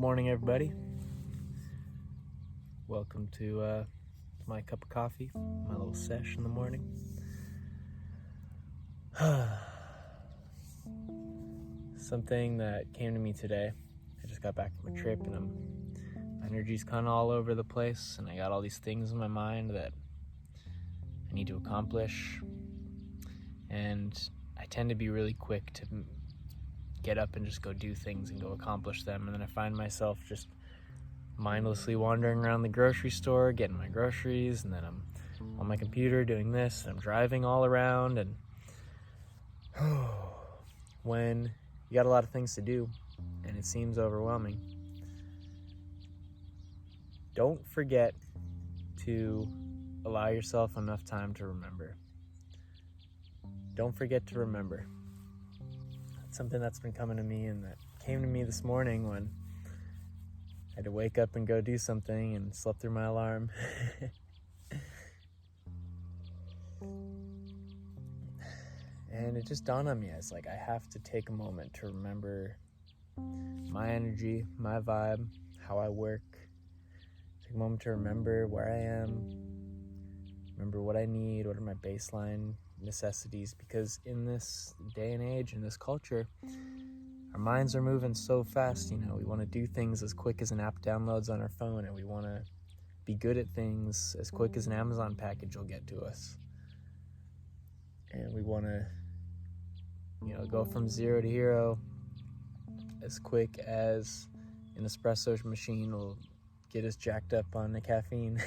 Morning, everybody. Welcome to my cup of coffee, my little sesh in the morning. Something that came to me today. I just got back from a trip and my energy's kind of all over the place, and I got all these things in my mind that I need to accomplish, and I tend to be really quick to get up and just go do things and go accomplish them, and then I find myself just mindlessly wandering around the grocery store getting my groceries, and then I'm on my computer doing this, and I'm driving all around, and when you got a lot of things to do and it seems overwhelming, don't forget to allow yourself enough time to remember. Don't forget to remember. It's something that's been coming to me, and that came to me this morning when I had to wake up and go do something and slept through my alarm. And it just dawned on me. I was like, I have to take a moment to remember my energy, my vibe, how I work. Take a moment to remember where I am, remember what I need, what are my baseline necessities, because in this day and age, in this culture, our minds are moving so fast. We want to do things as quick as an app downloads on our phone, and we want to be good at things as quick as an Amazon package will get to us. And we want to, go from zero to hero as quick as an espresso machine will get us jacked up on the caffeine.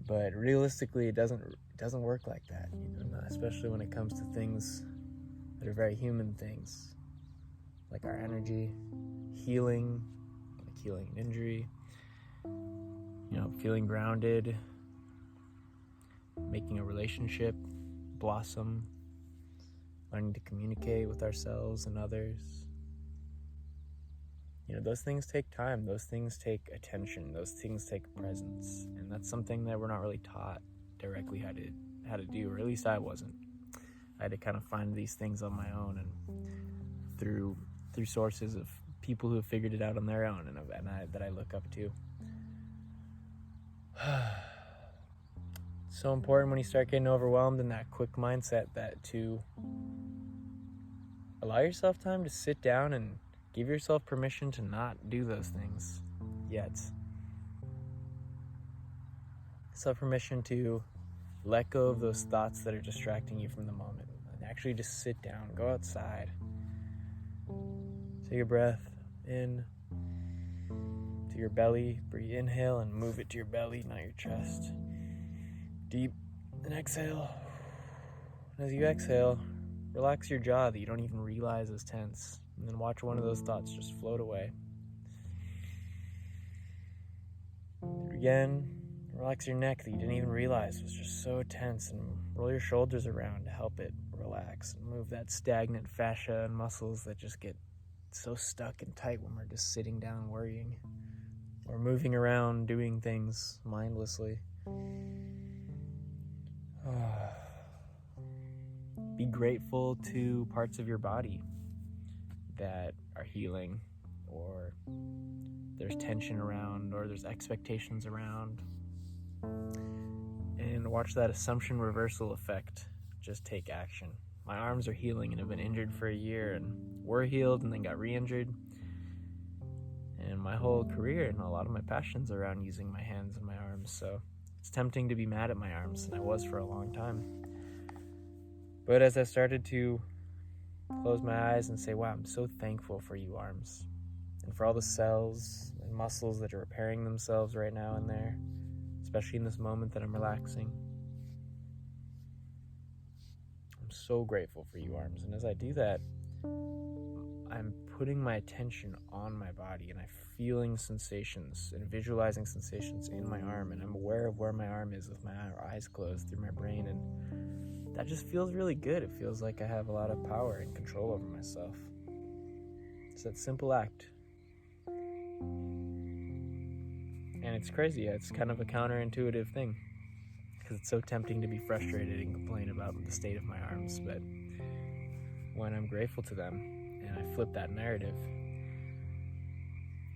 But realistically, it doesn't work like that, especially when it comes to things that are very human things, like our energy, healing, like healing an injury, feeling grounded, making a relationship blossom, learning to communicate with ourselves and others. Those things take time, those things take attention, those things take presence, and that's something that we're not really taught directly how to do, or at least I wasn't. I had to kind of find these things on my own, and through sources of people who have figured it out on their own, and that I look up to. It's so important when you start getting overwhelmed in that quick mindset that to allow yourself time to sit down and give yourself permission to not do those things yet. Permission to let go of those thoughts that are distracting you from the moment, and actually just sit down, go outside, take a breath in to your belly, breathe, inhale and move it to your belly, not your chest. Deep, and exhale. And as you exhale, relax your jaw that you don't even realize is tense, and then watch one of those thoughts just float away. Again, relax your neck that you didn't even realize was just so tense, and roll your shoulders around to help it relax, and move that stagnant fascia and muscles that just get so stuck and tight when we're just sitting down worrying or moving around doing things mindlessly. Be grateful to parts of your body that are healing, or there's tension around, or there's expectations around, and watch that assumption reversal effect just take action. My arms are healing and have been injured for a year, and were healed and then got re-injured, and my whole career and a lot of my passions are around using my hands and my arms, so it's tempting to be mad at my arms, and I was for a long time. But as I started to close my eyes and say, wow, I'm so thankful for you arms, and for all the cells and muscles that are repairing themselves right now and there, especially in this moment that I'm relaxing. I'm so grateful for you arms. And as I do that, I'm putting my attention on my body, and I'm feeling sensations and visualizing sensations in my arm, and I'm aware of where my arm is with my eyes closed through my brain, and that just feels really good. It feels like I have a lot of power and control over myself. It's that simple act. And it's crazy. It's kind of a counterintuitive thing, because it's so tempting to be frustrated and complain about the state of my arms. But when I'm grateful to them and I flip that narrative,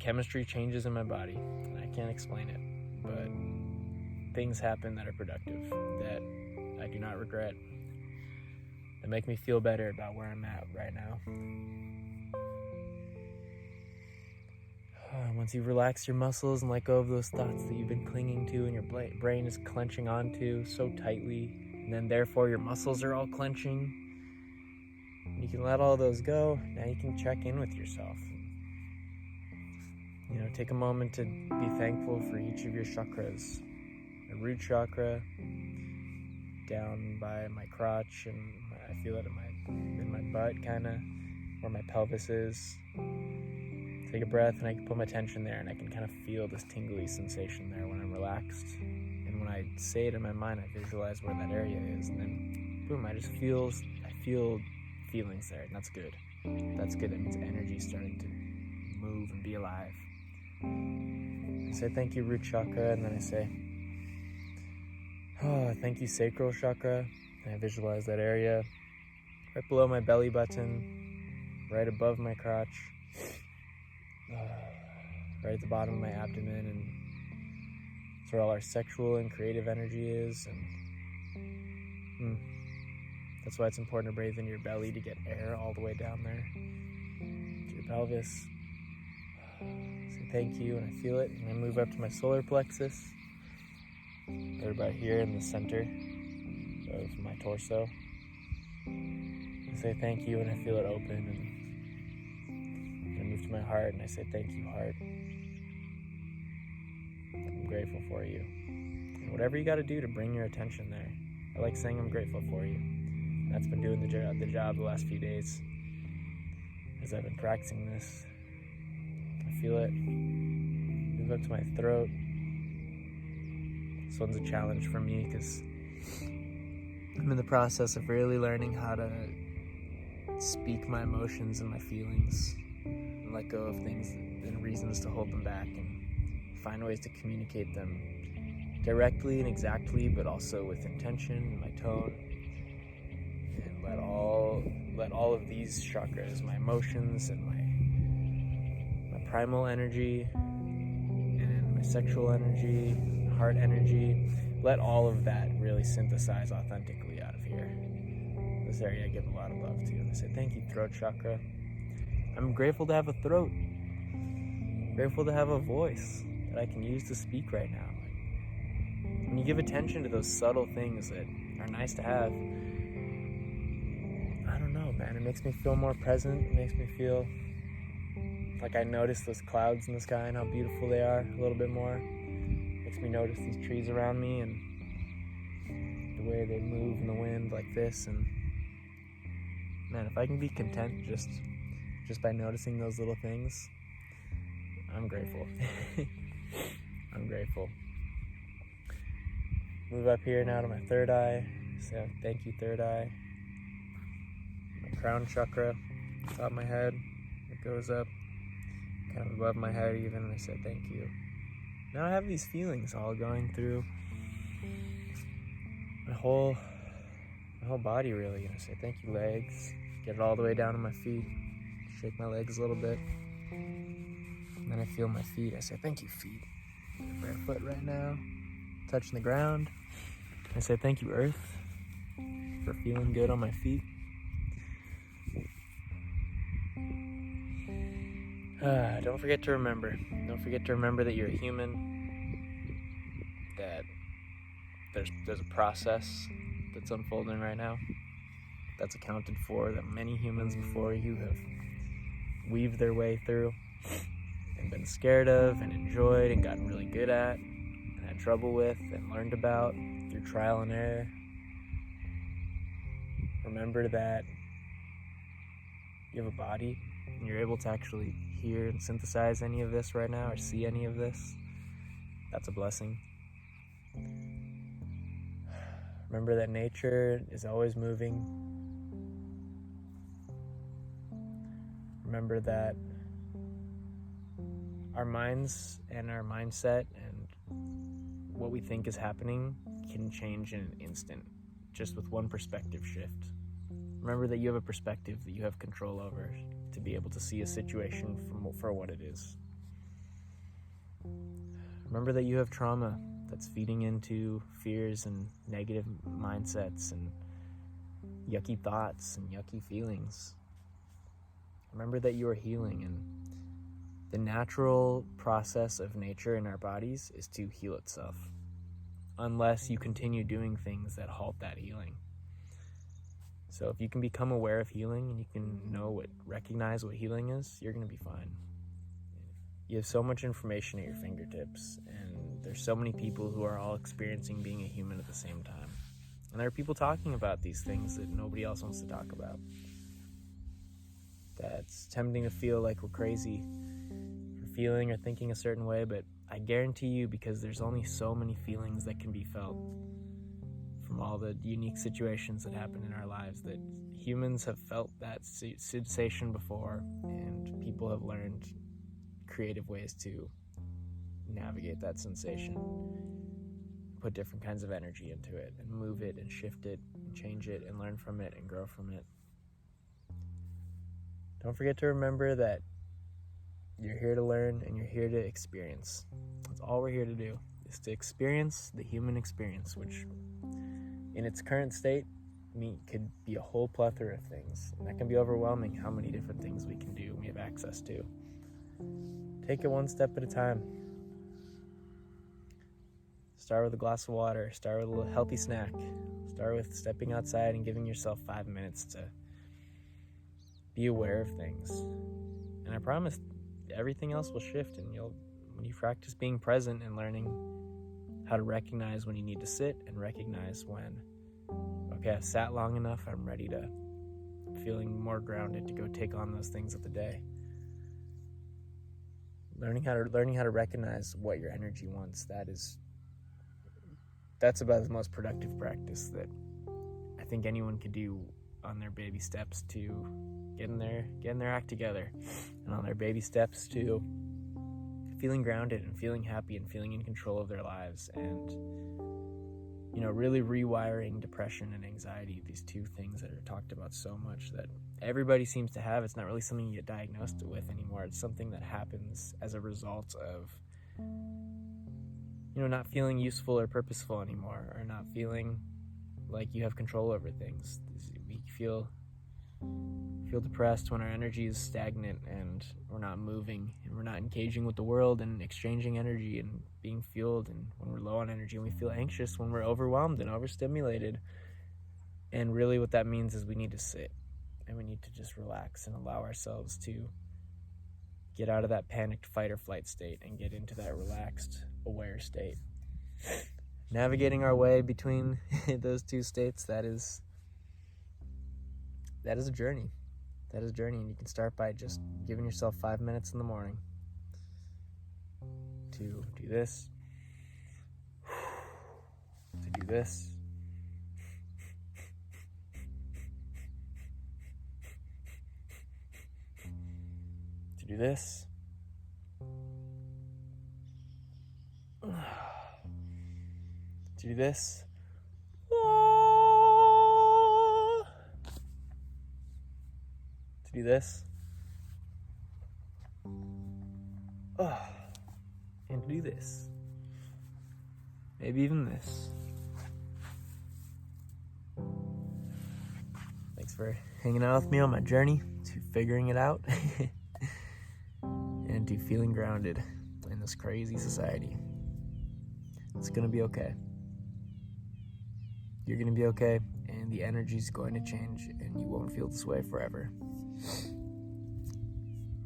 chemistry changes in my body. And I can't explain it, but things happen that are productive, that I do not regret, that make me feel better about where I'm at right now. Once you've relaxed your muscles and let go of those thoughts that you've been clinging to and your brain is clenching onto so tightly, and then therefore your muscles are all clenching, you can let all those go. Now you can check in with yourself. Take a moment to be thankful for each of your chakras. My root chakra, down by my crotch, and I feel it in my butt, kind of, where my pelvis is. Take a breath, and I can put my attention there, and I can kind of feel this tingly sensation there when I'm relaxed. And when I say it in my mind, I visualize where that area is, and then boom, I feel feelings there, and that's good. That's good. That means energy starting to move and be alive. I say thank you, root chakra, and then I say, thank you, sacral chakra. And I visualize that area right below my belly button, right above my crotch, right at the bottom of my abdomen, and it's where all our sexual and creative energy is. And that's why it's important to breathe into your belly to get air all the way down there to your pelvis. Say thank you, and I feel it, and I move up to my solar plexus, right about here in the center of my torso. I say thank you, and I feel it open, and I move to my heart, and I say thank you, heart. I'm grateful for you. And whatever you got to do to bring your attention there. I like saying I'm grateful for you. And that's been doing the job the last few days as I've been practicing this. I feel it move up to my throat. This one's a challenge for me because I'm in the process of really learning how to speak my emotions and my feelings and let go of things and reasons to hold them back, and find ways to communicate them directly and exactly, but also with intention and my tone, and let all of these chakras, my emotions and my primal energy and my sexual energy, heart energy, let all of that really synthesize authentically out of here. This area I give a lot of love to, and I say thank you, throat chakra. I'm grateful to have a throat, grateful to have a voice that I can use to speak right now. When you give attention to those subtle things that are nice to have, I don't know, man, it makes me feel more present. It makes me feel like I notice those clouds in the sky and how beautiful they are a little bit more. It makes me notice these trees around me and the way they move in the wind like this. And man, if I can be content just by noticing those little things, I'm grateful. I'm grateful. Move up here now to my third eye. So thank you, third eye. My crown chakra, top of my head, it goes up kind of above my head even, and I said thank you. Now I have these feelings all going through my whole body really, and I say thank you, legs. Get it all the way down to my feet. Shake my legs a little bit. And then I feel my feet. I say thank you, feet. I'm barefoot right now, touching the ground. I say thank you, earth, for feeling good on my feet. Don't forget to remember. Don't forget to remember that you're a human, that there's a process that's unfolding right now that's accounted for, that many humans before you have weaved their way through and been scared of and enjoyed and gotten really good at and had trouble with and learned about through trial and error. Remember that you have a body and you're able to actually hear and synthesize any of this right now or see any of this. That's a blessing. Remember that nature is always moving. Remember that our minds and our mindset and what we think is happening can change in an instant, just with one perspective shift. Remember that you have a perspective that you have control over to be able to see a situation for what it is. Remember that you have trauma that's feeding into fears and negative mindsets and yucky thoughts and yucky feelings. Remember that you are healing, and the natural process of nature in our bodies is to heal itself, unless you continue doing things that halt that healing. So if you can become aware of healing and you can recognize what healing is, you're going to be fine. You have so much information at your fingertips, and there's so many people who are all experiencing being a human at the same time. And there are people talking about these things that nobody else wants to talk about. That's tempting to feel like we're crazy for feeling or thinking a certain way, but I guarantee you, because there's only so many feelings that can be felt from all the unique situations that happen in our lives, that humans have felt that sensation before, and people have learned creative ways to navigate that sensation, put different kinds of energy into it, and move it and shift it and change it and learn from it and grow from it. Don't forget to remember that you're here to learn and you're here to experience. That's all we're here to do, is to experience the human experience, which in its current state could be a whole plethora of things, and that can be overwhelming how many different things we can do and we have access to. Take it one step at a time. Start with a glass of water, start with a little healthy snack, start with stepping outside and giving yourself 5 minutes to be aware of things. And I promise everything else will shift, and when you practice being present and learning how to recognize when you need to sit and recognize when, okay, I've sat long enough, I'm ready to, feeling more grounded to go take on those things of the day. Learning how to recognize what your energy wants, that's about the most productive practice that I think anyone could do on their baby steps to getting their act together, and on their baby steps to feeling grounded and feeling happy and feeling in control of their lives, and really rewiring depression and anxiety, these two things that are talked about so much that everybody seems to have. It's not really something you get diagnosed with anymore. It's something that happens as a result of not feeling useful or purposeful anymore, or not feeling like you have control over things. We feel depressed when our energy is stagnant and we're not moving and we're not engaging with the world and exchanging energy and being fueled, and when we're low on energy, and we feel anxious when we're overwhelmed and overstimulated. And really what that means is we need to sit and we need to just relax and allow ourselves to get out of that panicked fight or flight state and get into that relaxed, aware state. Navigating our way between those two states, that is a journey. That is a journey, and you can start by just giving yourself 5 minutes in the morning to do this, to do this, to do this, to do this, to do this, and to do this, maybe even this. Thanks for hanging out with me on my journey to figuring it out and to feeling grounded in this crazy society. It's gonna be okay. You're gonna be okay, and the energy's going to change, and you won't feel this way forever.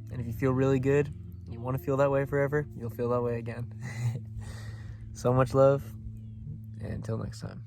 And if you feel really good, and you want to feel that way forever, you'll feel that way again. So much love, and until next time.